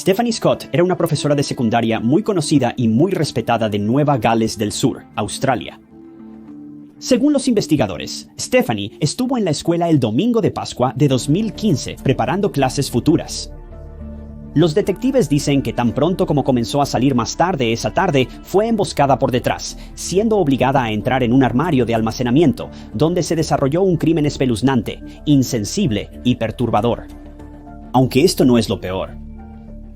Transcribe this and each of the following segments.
Stephanie Scott era una profesora de secundaria muy conocida y muy respetada de Nueva Gales del Sur, Australia. Según los investigadores, Stephanie estuvo en la escuela el domingo de Pascua de 2015 preparando clases futuras. Los detectives dicen que tan pronto como comenzó a salir más tarde esa tarde, fue emboscada por detrás, siendo obligada a entrar en un armario de almacenamiento, donde se desarrolló un crimen espeluznante, insensible y perturbador. Aunque esto no es lo peor.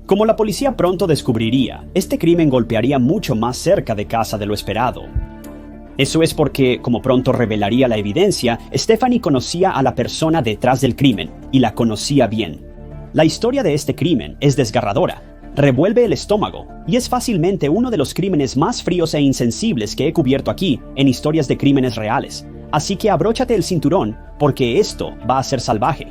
Como la policía pronto descubriría, este crimen golpearía mucho más cerca de casa de lo esperado. Eso es porque, como pronto revelaría la evidencia, Stephanie conocía a la persona detrás del crimen, y la conocía bien. La historia de este crimen es desgarradora, revuelve el estómago, y es fácilmente uno de los crímenes más fríos e insensibles que he cubierto aquí en historias de crímenes reales. Así que abróchate el cinturón, porque esto va a ser salvaje.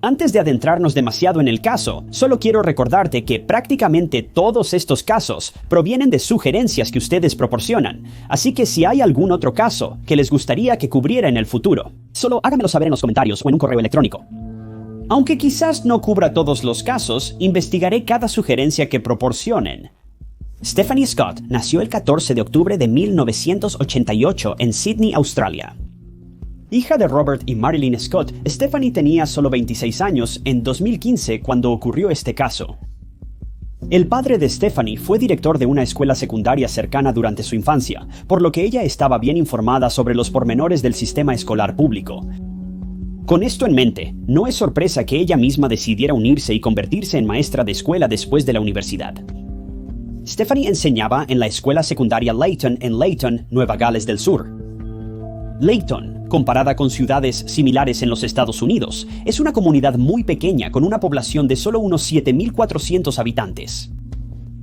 Antes de adentrarnos demasiado en el caso, solo quiero recordarte que prácticamente todos estos casos provienen de sugerencias que ustedes proporcionan, así que si hay algún otro caso que les gustaría que cubriera en el futuro, solo háganmelo saber en los comentarios o en un correo electrónico. Aunque quizás no cubra todos los casos, investigaré cada sugerencia que proporcionen. Stephanie Scott nació el 14 de octubre de 1988 en Sydney, Australia. Hija de Robert y Marilyn Scott, Stephanie tenía solo 26 años en 2015 cuando ocurrió este caso. El padre de Stephanie fue director de una escuela secundaria cercana durante su infancia, por lo que ella estaba bien informada sobre los pormenores del sistema escolar público. Con esto en mente, no es sorpresa que ella misma decidiera unirse y convertirse en maestra de escuela después de la universidad. Stephanie enseñaba en la escuela secundaria Layton en Layton, Nueva Gales del Sur. Layton, comparada con ciudades similares en los Estados Unidos, es una comunidad muy pequeña con una población de solo unos 7,400 habitantes.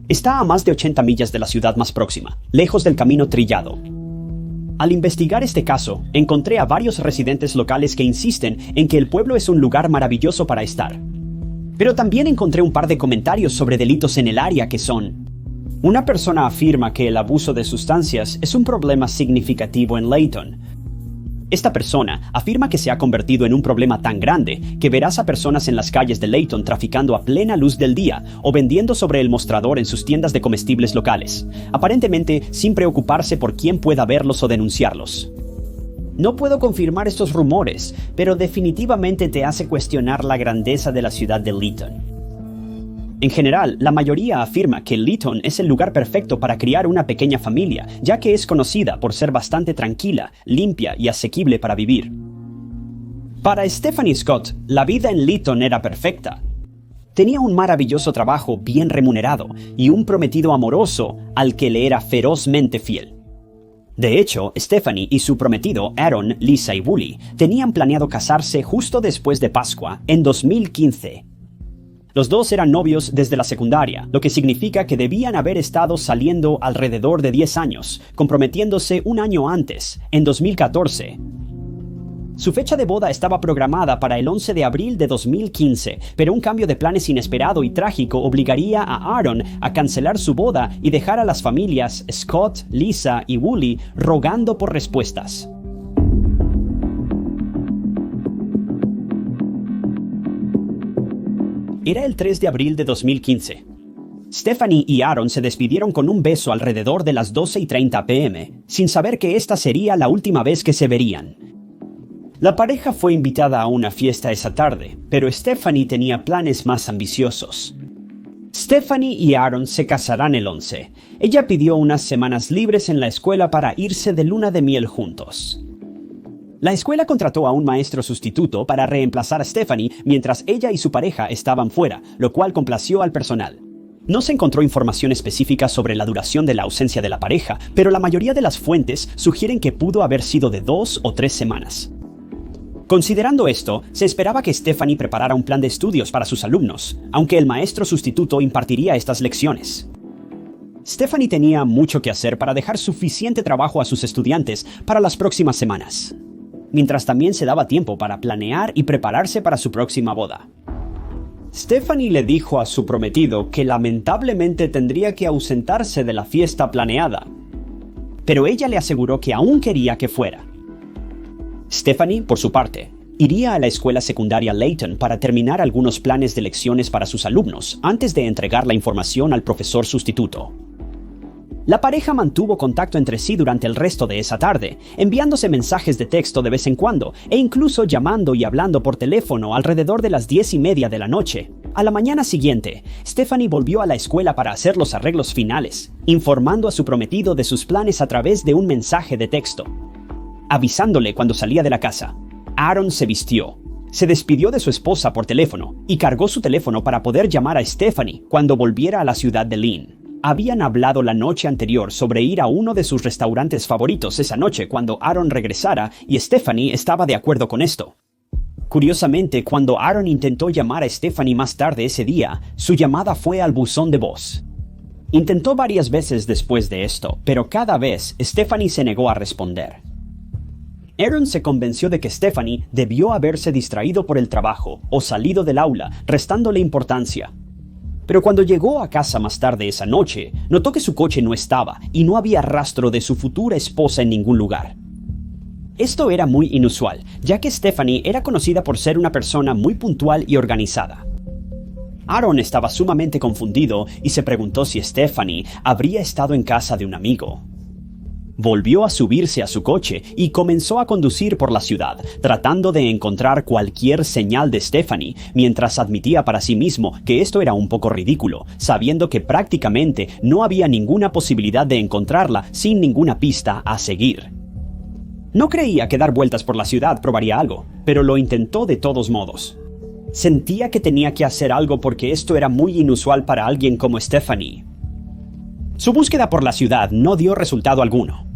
Está a más de 80 millas de la ciudad más próxima, lejos del camino trillado. Al investigar este caso, encontré a varios residentes locales que insisten en que el pueblo es un lugar maravilloso para estar. Pero también encontré un par de comentarios sobre delitos en el área que son: una persona afirma que el abuso de sustancias es un problema significativo en Layton. Esta persona afirma que se ha convertido en un problema tan grande que verás a personas en las calles de Layton traficando a plena luz del día o vendiendo sobre el mostrador en sus tiendas de comestibles locales, aparentemente sin preocuparse por quién pueda verlos o denunciarlos. No puedo confirmar estos rumores, pero definitivamente te hace cuestionar la grandeza de la ciudad de Layton. En general, la mayoría afirma que Layton es el lugar perfecto para criar una pequeña familia, ya que es conocida por ser bastante tranquila, limpia y asequible para vivir. Para Stephanie Scott, la vida en Layton era perfecta. Tenía un maravilloso trabajo bien remunerado y un prometido amoroso al que le era ferozmente fiel. De hecho, Stephanie y su prometido Aaron, Lisa y Wooly tenían planeado casarse justo después de Pascua en 2015. Los dos eran novios desde la secundaria, lo que significa que debían haber estado saliendo alrededor de 10 años, comprometiéndose un año antes, en 2014. Su fecha de boda estaba programada para el 11 de abril de 2015, pero un cambio de planes inesperado y trágico obligaría a Aaron a cancelar su boda y dejar a las familias Scott, Lisa y Wooly rogando por respuestas. Era el 3 de abril de 2015. Stephanie y Aaron se despidieron con un beso alrededor de las 12:30 p.m., sin saber que esta sería la última vez que se verían. La pareja fue invitada a una fiesta esa tarde, pero Stephanie tenía planes más ambiciosos. Stephanie y Aaron se casarán el 11. Ella pidió unas semanas libres en la escuela para irse de luna de miel juntos. La escuela contrató a un maestro sustituto para reemplazar a Stephanie mientras ella y su pareja estaban fuera, lo cual complació al personal. No se encontró información específica sobre la duración de la ausencia de la pareja, pero la mayoría de las fuentes sugieren que pudo haber sido de 2 o 3 semanas. Considerando esto, se esperaba que Stephanie preparara un plan de estudios para sus alumnos, aunque el maestro sustituto impartiría estas lecciones. Stephanie tenía mucho que hacer para dejar suficiente trabajo a sus estudiantes para las próximas semanas, mientras también se daba tiempo para planear y prepararse para su próxima boda. Stephanie le dijo a su prometido que lamentablemente tendría que ausentarse de la fiesta planeada. pero ella le aseguró que aún quería que fuera. Stephanie, por su parte, iría a la escuela secundaria Layton para terminar algunos planes de lecciones para sus alumnos antes de entregar la información al profesor sustituto. La pareja mantuvo contacto entre sí durante el resto de esa tarde, enviándose mensajes de texto de vez en cuando e incluso llamando y hablando por teléfono alrededor de las 10:30 de la noche. A la mañana siguiente, Stephanie volvió a la escuela para hacer los arreglos finales, informando a su prometido de sus planes a través de un mensaje de texto. Avisándole cuando salía de la casa, Aaron se vistió, se despidió de su esposa por teléfono y cargó su teléfono para poder llamar a Stephanie cuando volviera a la ciudad de Lynn. Habían hablado la noche anterior sobre ir a uno de sus restaurantes favoritos esa noche cuando Aaron regresara y Stephanie estaba de acuerdo con esto. Curiosamente, cuando Aaron intentó llamar a Stephanie más tarde ese día, su llamada fue al buzón de voz. Intentó varias veces después de esto, pero cada vez Stephanie se negó a responder. Aaron se convenció de que Stephanie debió haberse distraído por el trabajo o salido del aula, restándole importancia. Pero cuando llegó a casa más tarde esa noche, notó que su coche no estaba y no había rastro de su futura esposa en ningún lugar. Esto era muy inusual, ya que Stephanie era conocida por ser una persona muy puntual y organizada. Aaron estaba sumamente confundido y se preguntó si Stephanie habría estado en casa de un amigo. Volvió a subirse a su coche y comenzó a conducir por la ciudad, tratando de encontrar cualquier señal de Stephanie, mientras admitía para sí mismo que esto era un poco ridículo, sabiendo que prácticamente no había ninguna posibilidad de encontrarla sin ninguna pista a seguir. No creía que dar vueltas por la ciudad probaría algo, pero lo intentó de todos modos. Sentía que tenía que hacer algo porque esto era muy inusual para alguien como Stephanie. Su búsqueda por la ciudad no dio resultado alguno.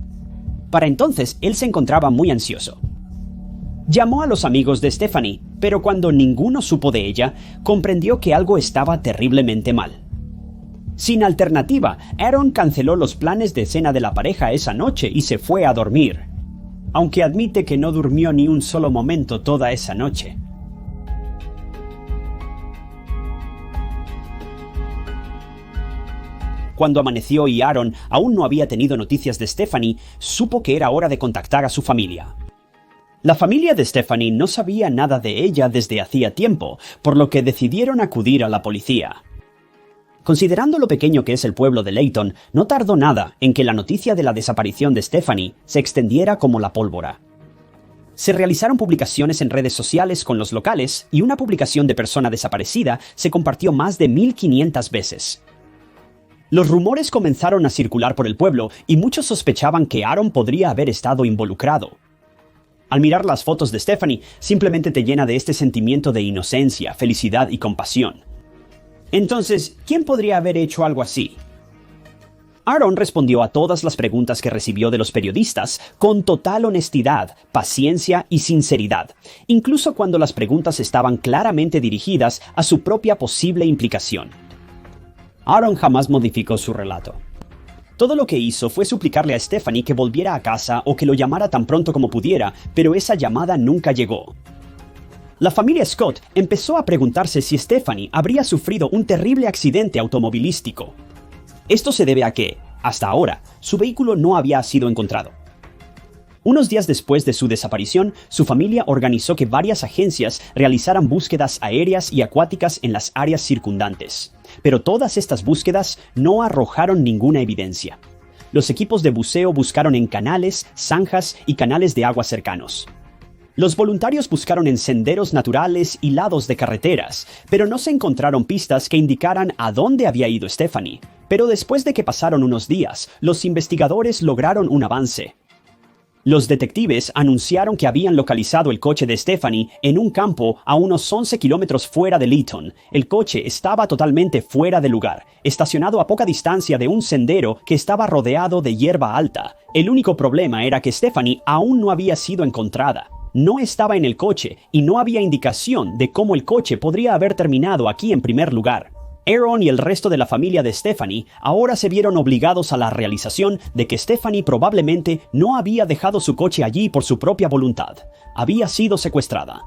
Para entonces, él se encontraba muy ansioso. Llamó a los amigos de Stephanie, pero cuando ninguno supo de ella, comprendió que algo estaba terriblemente mal. Sin alternativa, Aaron canceló los planes de cena de la pareja esa noche y se fue a dormir, aunque admite que no durmió ni un solo momento toda esa noche. Cuando amaneció y Aaron aún no había tenido noticias de Stephanie, supo que era hora de contactar a su familia. La familia de Stephanie no sabía nada de ella desde hacía tiempo, por lo que decidieron acudir a la policía. Considerando lo pequeño que es el pueblo de Layton, no tardó nada en que la noticia de la desaparición de Stephanie se extendiera como la pólvora. Se realizaron publicaciones en redes sociales con los locales y una publicación de persona desaparecida se compartió más de 1500 veces. Los rumores comenzaron a circular por el pueblo y muchos sospechaban que Aaron podría haber estado involucrado. Al mirar las fotos de Stephanie, simplemente te llena de este sentimiento de inocencia, felicidad y compasión. Entonces, ¿quién podría haber hecho algo así? Aaron respondió a todas las preguntas que recibió de los periodistas con total honestidad, paciencia y sinceridad, incluso cuando las preguntas estaban claramente dirigidas a su propia posible implicación. Aaron jamás modificó su relato. Todo lo que hizo fue suplicarle a Stephanie que volviera a casa o que lo llamara tan pronto como pudiera, pero esa llamada nunca llegó. La familia Scott empezó a preguntarse si Stephanie habría sufrido un terrible accidente automovilístico. Esto se debe a que, hasta ahora, su vehículo no había sido encontrado. Unos días después de su desaparición, su familia organizó que varias agencias realizaran búsquedas aéreas y acuáticas en las áreas circundantes. Pero todas estas búsquedas no arrojaron ninguna evidencia. Los equipos de buceo buscaron en canales, zanjas y canales de agua cercanos. Los voluntarios buscaron en senderos naturales y lados de carreteras, pero no se encontraron pistas que indicaran a dónde había ido Stephanie. Pero después de que pasaron unos días, los investigadores lograron un avance. Los detectives anunciaron que habían localizado el coche de Stephanie en un campo a unos 11 kilómetros fuera de Layton. El coche estaba totalmente fuera de lugar, estacionado a poca distancia de un sendero que estaba rodeado de hierba alta. El único problema era que Stephanie aún no había sido encontrada. No estaba en el coche y no había indicación de cómo el coche podría haber terminado aquí en primer lugar. Aaron y el resto de la familia de Stephanie ahora se vieron obligados a la realización de que Stephanie probablemente no había dejado su coche allí por su propia voluntad. Había sido secuestrada.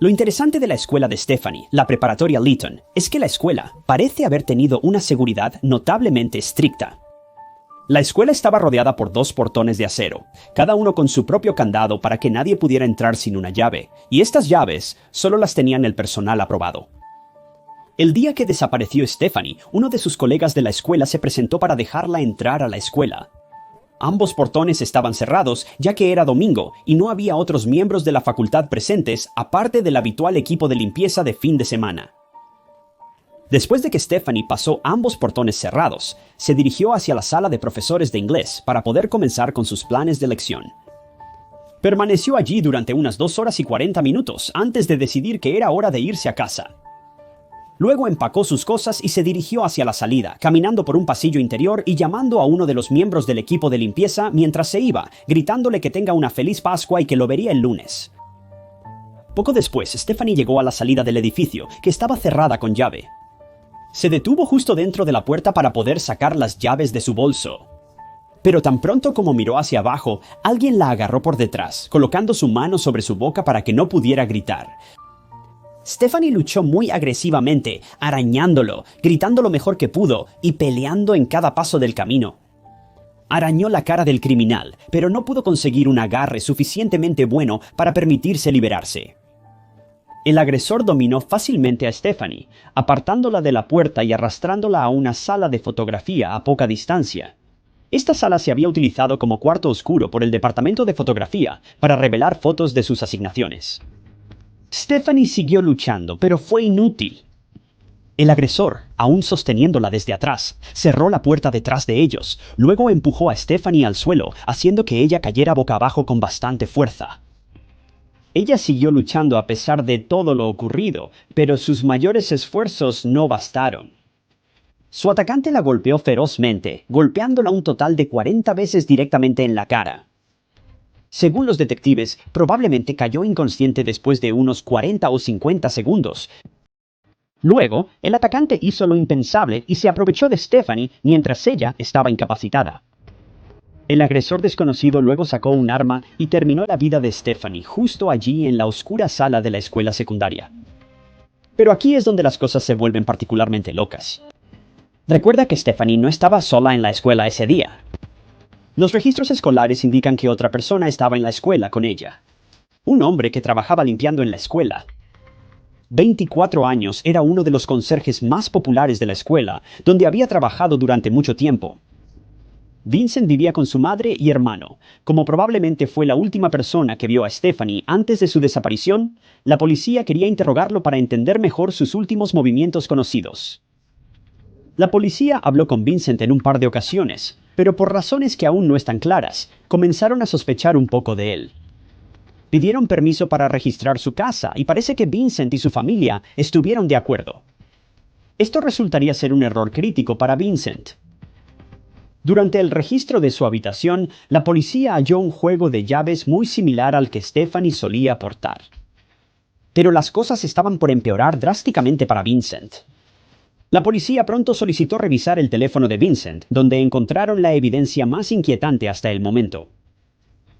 Lo interesante de la escuela de Stephanie, la preparatoria Lytton, es que la escuela parece haber tenido una seguridad notablemente estricta. La escuela estaba rodeada por 2 portones de acero, cada uno con su propio candado para que nadie pudiera entrar sin una llave, y estas llaves solo las tenían el personal aprobado. El día que desapareció Stephanie, uno de sus colegas de la escuela se presentó para dejarla entrar a la escuela. Ambos portones estaban cerrados, ya que era domingo y no había otros miembros de la facultad presentes, aparte del habitual equipo de limpieza de fin de semana. Después de que Stephanie pasó ambos portones cerrados, se dirigió hacia la sala de profesores de inglés para poder comenzar con sus planes de lección. Permaneció allí durante unas 2 horas y 40 minutos antes de decidir que era hora de irse a casa. Luego empacó sus cosas y se dirigió hacia la salida, caminando por un pasillo interior y llamando a uno de los miembros del equipo de limpieza mientras se iba, gritándole que tenga una feliz Pascua y que lo vería el lunes. Poco después, Stephanie llegó a la salida del edificio, que estaba cerrada con llave. Se detuvo justo dentro de la puerta para poder sacar las llaves de su bolso. Pero tan pronto como miró hacia abajo, alguien la agarró por detrás, colocando su mano sobre su boca para que no pudiera gritar. Stephanie luchó muy agresivamente, arañándolo, gritando lo mejor que pudo y peleando en cada paso del camino. Arañó la cara del criminal, pero no pudo conseguir un agarre suficientemente bueno para permitirse liberarse. El agresor dominó fácilmente a Stephanie, apartándola de la puerta y arrastrándola a una sala de fotografía a poca distancia. Esta sala se había utilizado como cuarto oscuro por el departamento de fotografía para revelar fotos de sus asignaciones. Stephanie siguió luchando, pero fue inútil. El agresor, aún sosteniéndola desde atrás, cerró la puerta detrás de ellos, luego empujó a Stephanie al suelo, haciendo que ella cayera boca abajo con bastante fuerza. Ella siguió luchando a pesar de todo lo ocurrido, pero sus mayores esfuerzos no bastaron. Su atacante la golpeó ferozmente, golpeándola un total de 40 veces directamente en la cara. Según los detectives, probablemente cayó inconsciente después de unos 40 o 50 segundos. Luego, el atacante hizo lo impensable y se aprovechó de Stephanie mientras ella estaba incapacitada. El agresor desconocido luego sacó un arma y terminó la vida de Stephanie justo allí en la oscura sala de la escuela secundaria. Pero aquí es donde las cosas se vuelven particularmente locas. Recuerda que Stephanie no estaba sola en la escuela ese día. Los registros escolares indican que otra persona estaba en la escuela con ella. Un hombre que trabajaba limpiando en la escuela. 24 años, era uno de los conserjes más populares de la escuela, donde había trabajado durante mucho tiempo. Vincent vivía con su madre y hermano. Como probablemente fue la última persona que vio a Stephanie antes de su desaparición, la policía quería interrogarlo para entender mejor sus últimos movimientos conocidos. La policía habló con Vincent en un par de ocasiones, pero por razones que aún no están claras, comenzaron a sospechar un poco de él. Pidieron permiso para registrar su casa y parece que Vincent y su familia estuvieron de acuerdo. Esto resultaría ser un error crítico para Vincent. Durante el registro de su habitación, la policía halló un juego de llaves muy similar al que Stephanie solía portar. Pero las cosas estaban por empeorar drásticamente para Vincent. La policía pronto solicitó revisar el teléfono de Vincent, donde encontraron la evidencia más inquietante hasta el momento.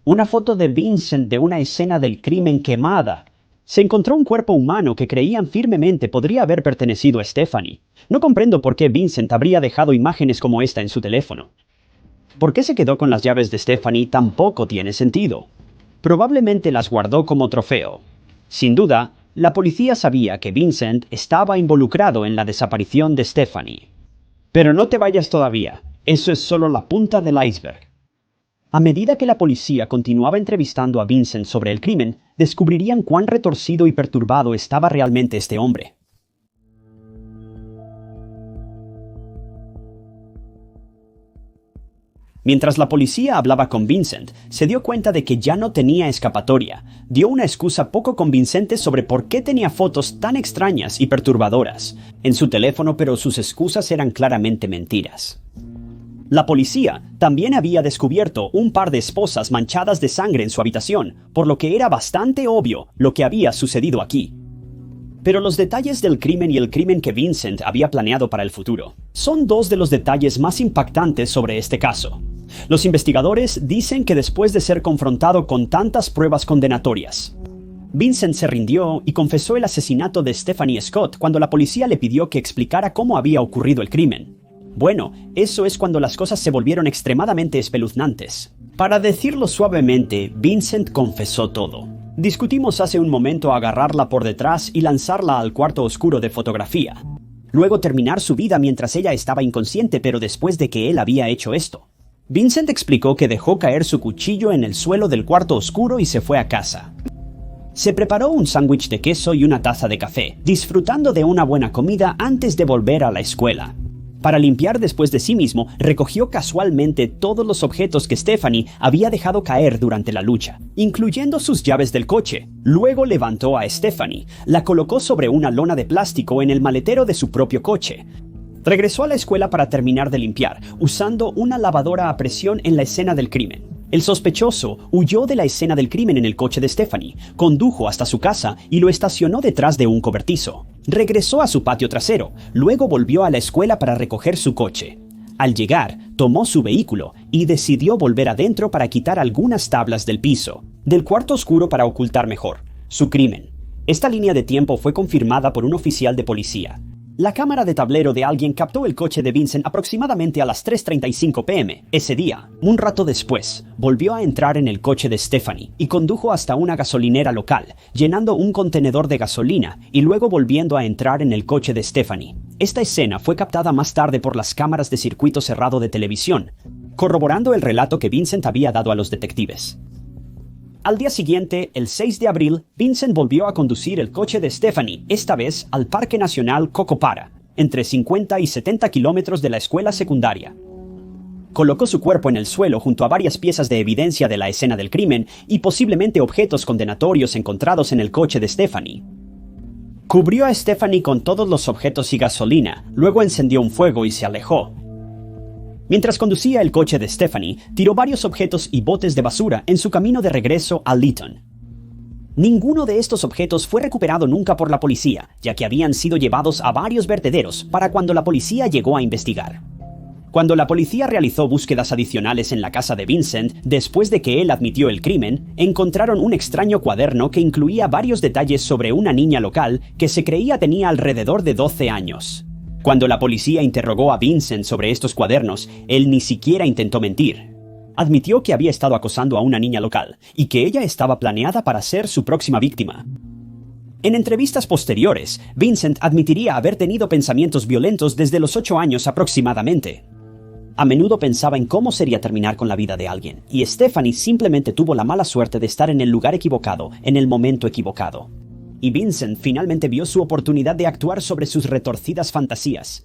Una foto de Vincent de una escena del crimen quemada. Se encontró un cuerpo humano que creían firmemente podría haber pertenecido a Stephanie. No comprendo por qué Vincent habría dejado imágenes como esta en su teléfono. ¿Por qué se quedó con las llaves de Stephanie? Tampoco tiene sentido. Probablemente las guardó como trofeo. Sin duda, la policía sabía que Vincent estaba involucrado en la desaparición de Stephanie. Pero no te vayas todavía. Eso es solo la punta del iceberg. A medida que la policía continuaba entrevistando a Vincent sobre el crimen, descubrirían cuán retorcido y perturbado estaba realmente este hombre. Mientras la policía hablaba con Vincent, se dio cuenta de que ya no tenía escapatoria. Dio una excusa poco convincente sobre por qué tenía fotos tan extrañas y perturbadoras en su teléfono, pero sus excusas eran claramente mentiras. La policía también había descubierto un par de esposas manchadas de sangre en su habitación, por lo que era bastante obvio lo que había sucedido aquí. Pero los detalles del crimen y el crimen que Vincent había planeado para el futuro son dos de los detalles más impactantes sobre este caso. Los investigadores dicen que después de ser confrontado con tantas pruebas condenatorias, Vincent se rindió y confesó el asesinato de Stephanie Scott cuando la policía le pidió que explicara cómo había ocurrido el crimen. Bueno, eso es cuando las cosas se volvieron extremadamente espeluznantes. Para decirlo suavemente, Vincent confesó todo. Discutimos hace un momento agarrarla por detrás y lanzarla al cuarto oscuro de fotografía. Luego terminar su vida mientras ella estaba inconsciente, pero después de que él había hecho esto. Vincent explicó que dejó caer su cuchillo en el suelo del cuarto oscuro y se fue a casa. Se preparó un sándwich de queso y una taza de café, disfrutando de una buena comida antes de volver a la escuela. Para limpiar después de sí mismo, recogió casualmente todos los objetos que Stephanie había dejado caer durante la lucha, incluyendo sus llaves del coche. Luego levantó a Stephanie, la colocó sobre una lona de plástico en el maletero de su propio coche. Regresó a la escuela para terminar de limpiar, usando una lavadora a presión en la escena del crimen. El sospechoso huyó de la escena del crimen en el coche de Stephanie, condujo hasta su casa y lo estacionó detrás de un cobertizo. Regresó a su patio trasero, luego volvió a la escuela para recoger su coche. Al llegar, tomó su vehículo y decidió volver adentro para quitar algunas tablas del piso, del cuarto oscuro para ocultar mejor su crimen. Esta línea de tiempo fue confirmada por un oficial de policía. La cámara de tablero de alguien captó el coche de Vincent aproximadamente a las 3:35 p.m. ese día. Un rato después, volvió a entrar en el coche de Stephanie y condujo hasta una gasolinera local, llenando un contenedor de gasolina y luego volviendo a entrar en el coche de Stephanie. Esta escena fue captada más tarde por las cámaras de circuito cerrado de televisión, corroborando el relato que Vincent había dado a los detectives. Al día siguiente, el 6 de abril, Vincent volvió a conducir el coche de Stephanie, esta vez al Parque Nacional Cocopara, entre 50 y 70 kilómetros de la escuela secundaria. Colocó su cuerpo en el suelo junto a varias piezas de evidencia de la escena del crimen y posiblemente objetos condenatorios encontrados en el coche de Stephanie. Cubrió a Stephanie con todos los objetos y gasolina, luego encendió un fuego y se alejó. Mientras conducía el coche de Stephanie, tiró varios objetos y botes de basura en su camino de regreso a Lytton. Ninguno de estos objetos fue recuperado nunca por la policía, ya que habían sido llevados a varios vertederos para cuando la policía llegó a investigar. Cuando la policía realizó búsquedas adicionales en la casa de Vincent, después de que él admitió el crimen, encontraron un extraño cuaderno que incluía varios detalles sobre una niña local que se creía tenía alrededor de 12 años. Cuando la policía interrogó a Vincent sobre estos cuadernos, él ni siquiera intentó mentir. Admitió que había estado acosando a una niña local y que ella estaba planeada para ser su próxima víctima. En entrevistas posteriores, Vincent admitiría haber tenido pensamientos violentos desde los 8 años aproximadamente. A menudo pensaba en cómo sería terminar con la vida de alguien, y Stephanie simplemente tuvo la mala suerte de estar en el lugar equivocado, en el momento equivocado. Y Vincent finalmente vio su oportunidad de actuar sobre sus retorcidas fantasías.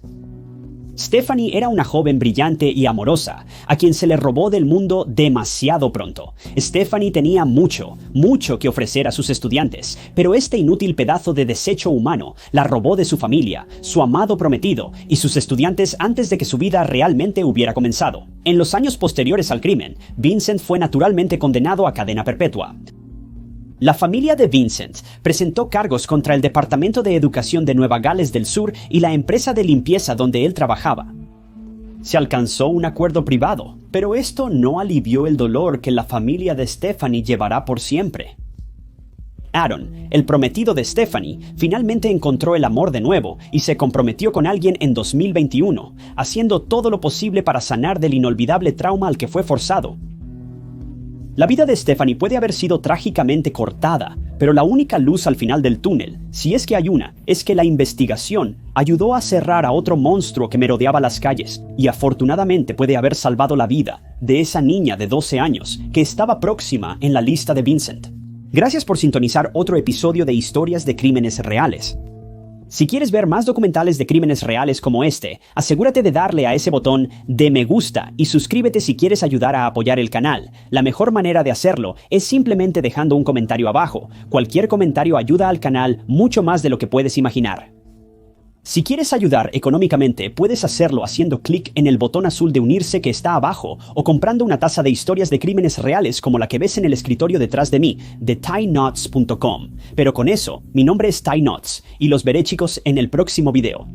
Stephanie era una joven brillante y amorosa, a quien se le robó del mundo demasiado pronto. Stephanie tenía mucho que ofrecer a sus estudiantes, pero este inútil pedazo de desecho humano la robó de su familia, su amado prometido y sus estudiantes antes de que su vida realmente hubiera comenzado. En los años posteriores al crimen, Vincent fue naturalmente condenado a cadena perpetua. La familia de Vincent presentó cargos contra el Departamento de Educación de Nueva Gales del Sur y la empresa de limpieza donde él trabajaba. Se alcanzó un acuerdo privado, pero esto no alivió el dolor que la familia de Stephanie llevará por siempre. Aaron, el prometido de Stephanie, finalmente encontró el amor de nuevo y se comprometió con alguien en 2021, haciendo todo lo posible para sanar del inolvidable trauma al que fue forzado. La vida de Stephanie puede haber sido trágicamente cortada, pero la única luz al final del túnel, si es que hay una, es que la investigación ayudó a cerrar a otro monstruo que merodeaba las calles y afortunadamente puede haber salvado la vida de esa niña de 12 años que estaba próxima en la lista de Vincent. Gracias por sintonizar otro episodio de Historias de Crímenes Reales. Si quieres ver más documentales de crímenes reales como este, asegúrate de darle a ese botón de me gusta y suscríbete si quieres ayudar a apoyar el canal. La mejor manera de hacerlo es simplemente dejando un comentario abajo. Cualquier comentario ayuda al canal mucho más de lo que puedes imaginar. Si quieres ayudar económicamente, puedes hacerlo haciendo clic en el botón azul de unirse que está abajo o comprando una taza de historias de crímenes reales como la que ves en el escritorio detrás de mí, de TyKnots.com. Pero con eso, mi nombre es Ty Knots y los veré, chicos, en el próximo video.